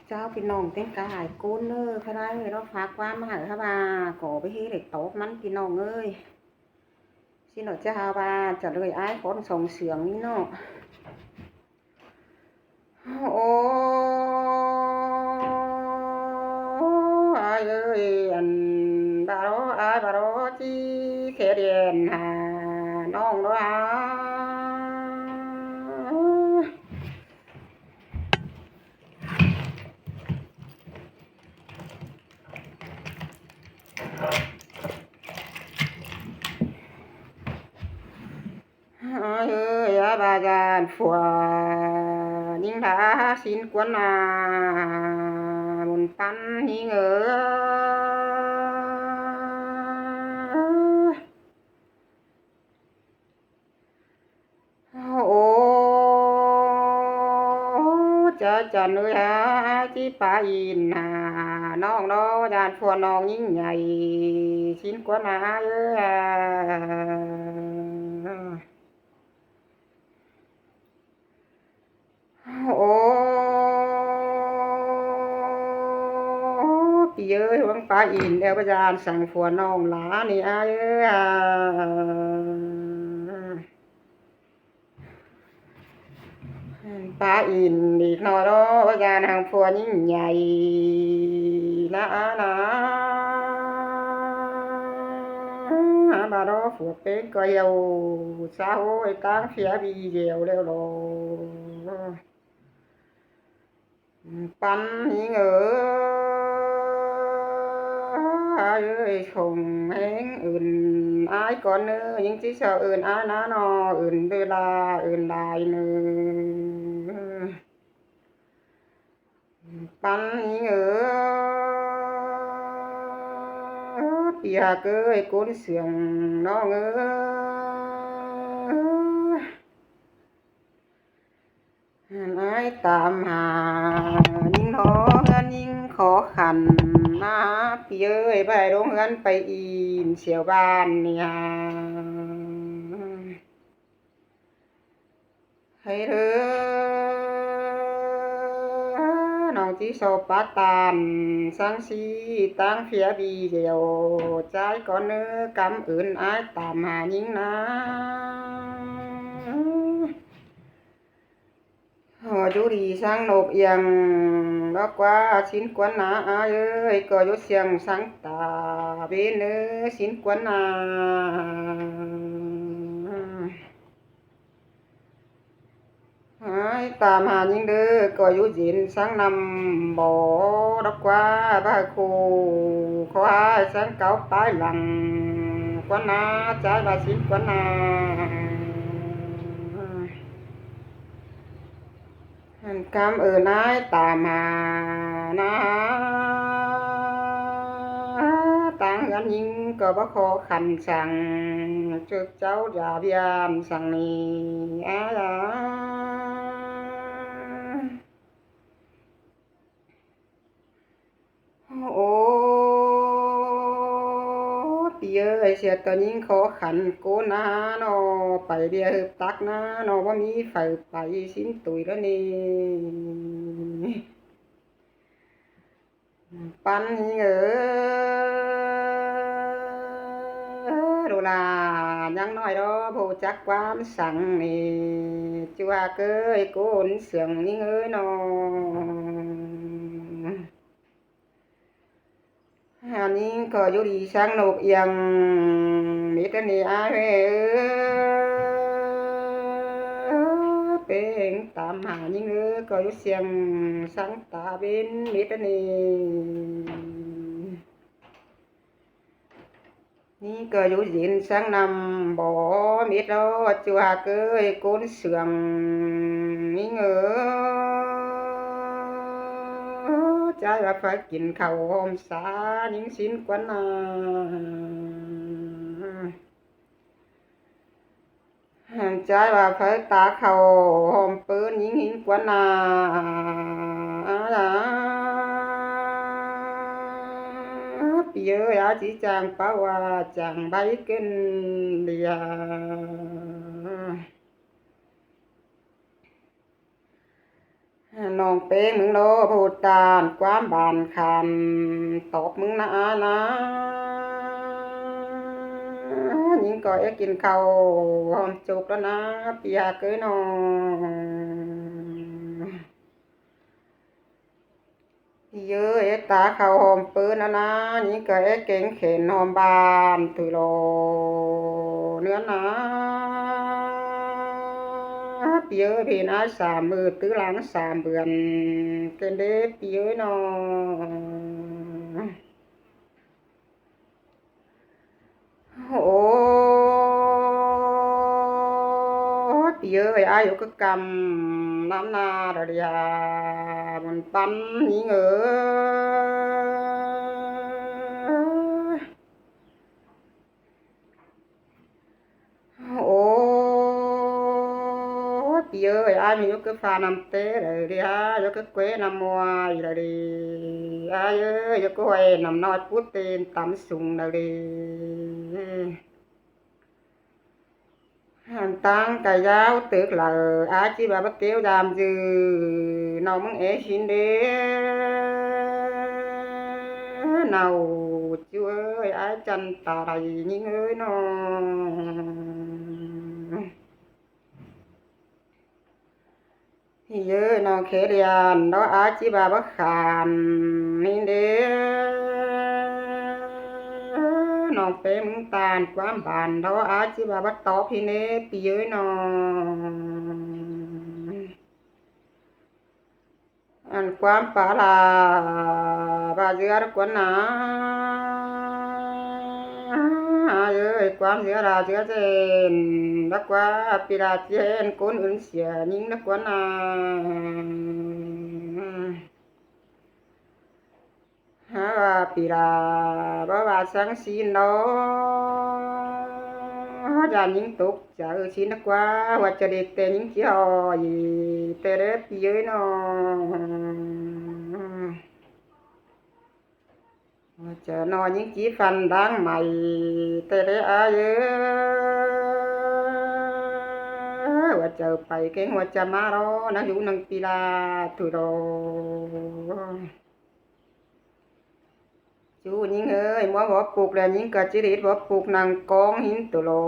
เจ้าพี่น้องเต้นกระหายก้นเน้อเขาได้เลยเราฝากว่ามาหาเขาบาก่อไปที่เด็กโต๊ะมันพี่น้องเอ้ยสิหน่อยจะหาบาจะเลยอ้ายคนส่งเสียงนี่เนาะโอ้อ้ายเอ้ยอันบาโรอ้ายบาโรจีเขเดียนหาน้องด้วยอ้ายเอ้ยอาบาจานฝัวยิ่งดาสินกวนนาบุญปันหิงเอ๋โอ้จะเนื้อที่ป่าอินหาน้องน้อจานฝัวน้องยิ่งใหญ่สินกวนนาเอ้ยโอ้พี่เอ้ยหวังป่าอินเอวประจานสั่งฝัวน้องหลานี่อ้ายเอ้ยป่าอินอีกหน่อยเนาะประจานทางฝัวยิ่งใหญ่นะbà đó phượt bên coi yêu xã hội tán phía bị dèo leo lò bắn những ai ơi không hén อื่น ai còn nữa những chiếc sao อื่น ai ná nó อื่น đưa la อื่น đài nữa bắn những bìa cưới cuốn xiềng nó ai tạm hà nhưng nó nhưng khó khăn na bìa ơi bài đúng hơn phải in xẻo bàn nè hayน้องที่โซปาตานสังสีตั้งเฟียบีเดียวใจก่อนเนื้อกำอื่นอ้ายตามหายิงนะหัวจูดีสังนกเอียงดอกว่าสินกวนนาอ้ายเอ้ยก็ยุดเสียงสังตาเบเนื้อสินกวนนาตามหายิงเด้อก็อยู่ยินสังนำบ่ดอกว่าบ้าคูขอให้สังเก่าตายหลังกวนนาใจบาสิกวนนาคำนายตามหานะต่างกันยิงก็บ่ขอขันสั่งจึกเจ้าอย่าเบียนสั่งนี้โอ้พี่เอ้ยเสียตอนยิงขอขันโกนาเนาะไปเดียวตักนะเนาะว่ามีไฟไปสิ้นตุยแล้วนี่ปันหิงดูลายังน้อยดอผู้จักความสั่งนี่จัวเกยโกนเสียงยิงเนาะอันนี้ก็อยู่ดีสังนกเอียงมิตรนี่อาเเป็นตามหายิงก็อยู่เสียงสังตาบินมิตรนี่ก็อยู่ยินสังนำบ่มิตรจัวเกยโกนเสียงยิงใจว่าphảiกินข้าวหอมสายิงสินกวนนาใจว่าphảiตาข้าวหอมปืนยิงหินกวนนาพี่เอ้ยอาจีจางป้าว่าจางใบเกินเดีย น้องเป้งมึงโลพูดตานความบานคันตอบมึงนะนะยิงก่อยกินข้าวหอมจุกแล้วนะเปียกเอ้ยน้องเยอะเอตาข้าวหอมปืนนะยิงก่อยเก่งเข็นหอมบานตุยโลเนื้อนะเปียพี่นะ3 มื้อตื้อหลัง3 เดือนเกินเด้เปียน้องโอ้เยอะอายุก็กำน้ำนาเดียมันปั้นยิงโอ้เยอะอายุก็ฟ้านำเตะเดียยุก็เกวนำมวยเลยอายุก็ไว้นำนอดพุดเต็นตำสุงเลย Hàn tăng cài giáo tức là á chi bà bắt tiêu làm dư nào mong ế xin đế nào chú ơi á chân tài những ơi nó thì ơi nó khế điàn đó á chi bà bắt khàn nên đếน้องเป้มึงตาลความบานเราอาชีวะบัดตอพี่เนปีเอ้ยน้องอันความปาลาบาเสือรักวนนาเอ้ยความเสือราเสือเจนรักว่าปีราเจนคนอื่นเสียยิ่งรักวนนาฮาปีราบ่ว่าสังสีนอจานยิงตกจะชินกว่าว่าจะเด็กแต่ยิงเจียวแต่เด็กปีเอ้ยนอว่าจะนอนยิงจีฟันดังใหม่แต่เด็กอาเยว่าจะไปเก่งว่าจะมารอนังอยู่นังปีลาตุโรchú những ơi mua bỏ cục là những cả chỉ đi bỏ cục nàng con hin tụ lồ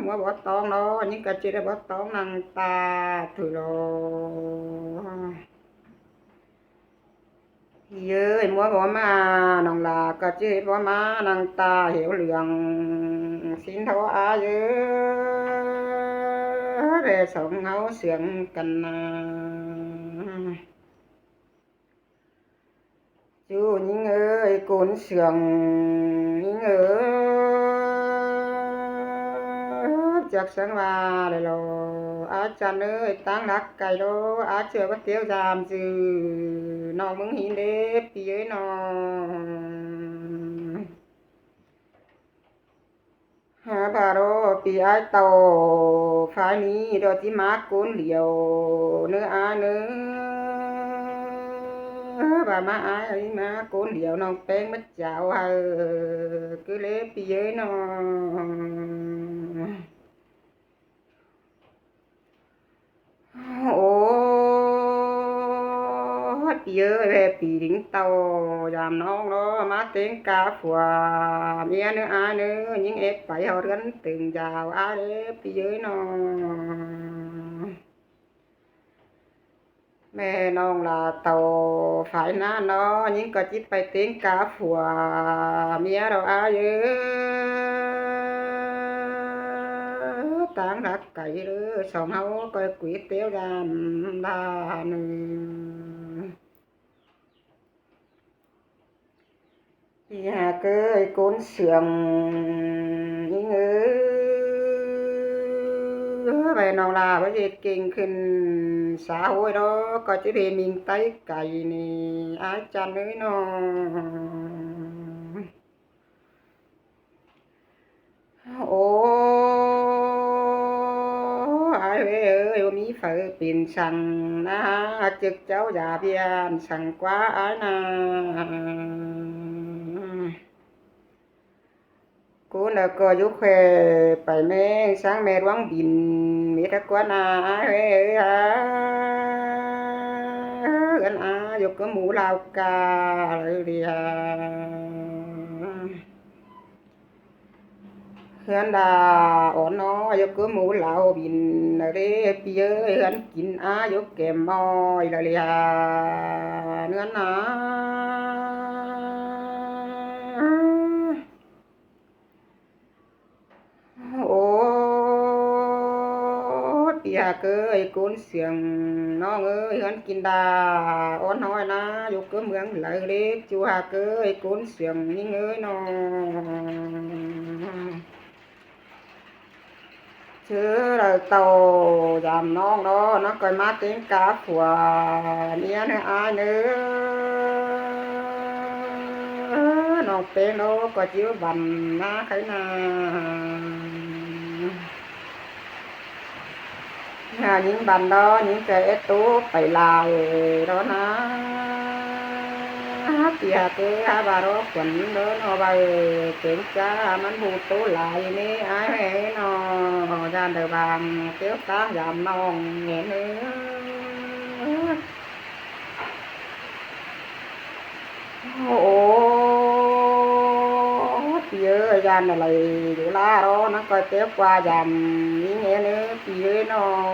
mua bỏ tông đó những cả chỉ đi bỏ tông nàng ta tụ lồ ơi mua bỏ mà nàng là cả chỉ đi bỏ mà nàng ta hiểu lượng xin thấu ơi để sống háo sướng cần chú những ơi cốn sườn những chắc sáng và đây lo á chan ơi tăng đắc cày đó á chưa bắt tiêu giảm dư nó mừng hin đế phía nó hà bà đó phía ai tàu phải ní đó chỉ má cốn liều nữa ai nữa bà má ai ấy má cốn liều nó tên mất chảo cứ lấy phía nó ố phía về pì đỉnh tàu giảm non đó má tiếng cá phùa mía nữa ai nữa những ép phải họ gắn từng giàu ai đấy phía nó mẹ non là tàu phải na nó những cái chip phải tiếng cá phùa mía đâu ai táng đặt cày đó xong hấu coi quỷ téo ra đà nhà cơ cốn sườn những về nào là bởi vì kinh khinh xã hội đó có chứ thì mình tay cày này ai chăn nữa nó ố ai ơi mi phải tiền sằng na trực cháu già biên sằng quá ai na กูน่ะก็อยู่แควไปแม่งsángแม่ร้องบินมีตะกวนเฮ้ยกันอยู่ก็หมูลาวกาเลยเดียเฮือนดาอ่อนน้อยอยู่ก็หมูลาวบินเด้พี่เอ้ยเฮือนกินอยู่แก้มมอยละเลียเนื้อหนา โอ้เปียกเอ้ยกุนเสียงน้องเอ้ยเฮือนกินดาอ้อนน้อยนะอยู่ก็เมืองไหลเล็กจูหากเอ้ยกุนเสียงยิ่งเอ้ยน้องเชื่อเราโตยามน้องđó nó coi má tiếng cá của nia nữa ai nữaน้องเป็นnó có chiếu bầm na cái na những bạn đó những cái tú phải là đó nó thì cái bà đó quần đó nó bay kiểm tra mình bù tú lại nè ai nó ra đời bàn kéo cá giảm non nhẹ nữa ơi ra này là đủ lá đó nó coi kéo qua dầm ý nghĩa nữa phía nó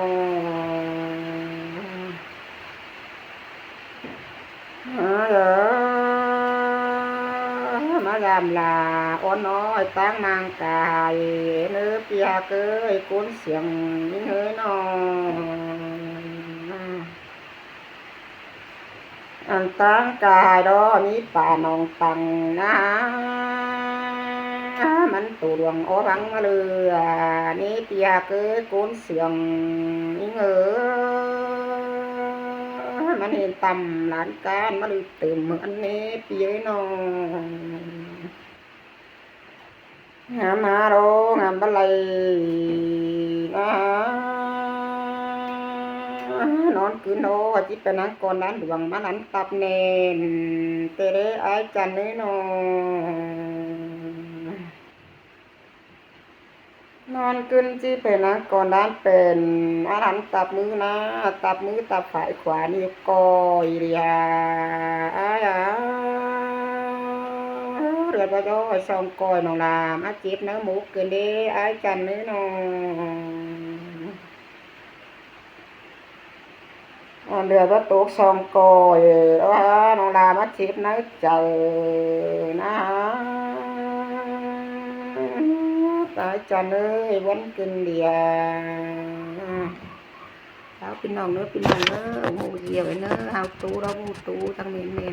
nó làm là ôn nó tán mang cài nữa phía cái cuốn xiềng những hơi nó anh tán cài đó ní bà nòng tầng naมันตูดวงโอบังมาเลยนี่ปียเกยโกนเสียงอิงมันเห็นต่ำหลานการมาเลยตื่นเหมือนนี้ปีเอ้ยน้องหามาโรงามบะไลนะนอนคืนโนจิตเป็นนังก่อนนั้นดวงมานั้นตับเนนเตเรไอจันเนนนอนขึ้นที่เป็นนะก่อนด้านเป็นอาหารตับมือนะตับมือตับฝ่ายขวานี่กอยเรียเรือว่าย่อยซองกอยนองลามาจีบเนื้อหมูเกินเด้ไอ้จันเนื้อนองเรือว่าตกซองกอยนองลามาจีบเนื้อเจอนะตายจันเอ้ยวันกินเดียเท้าเป็นน้องเนื้อเป็นน้องเนื้อหมูเดียวเนื้อเอาตูเราหมูตูทั้งเมน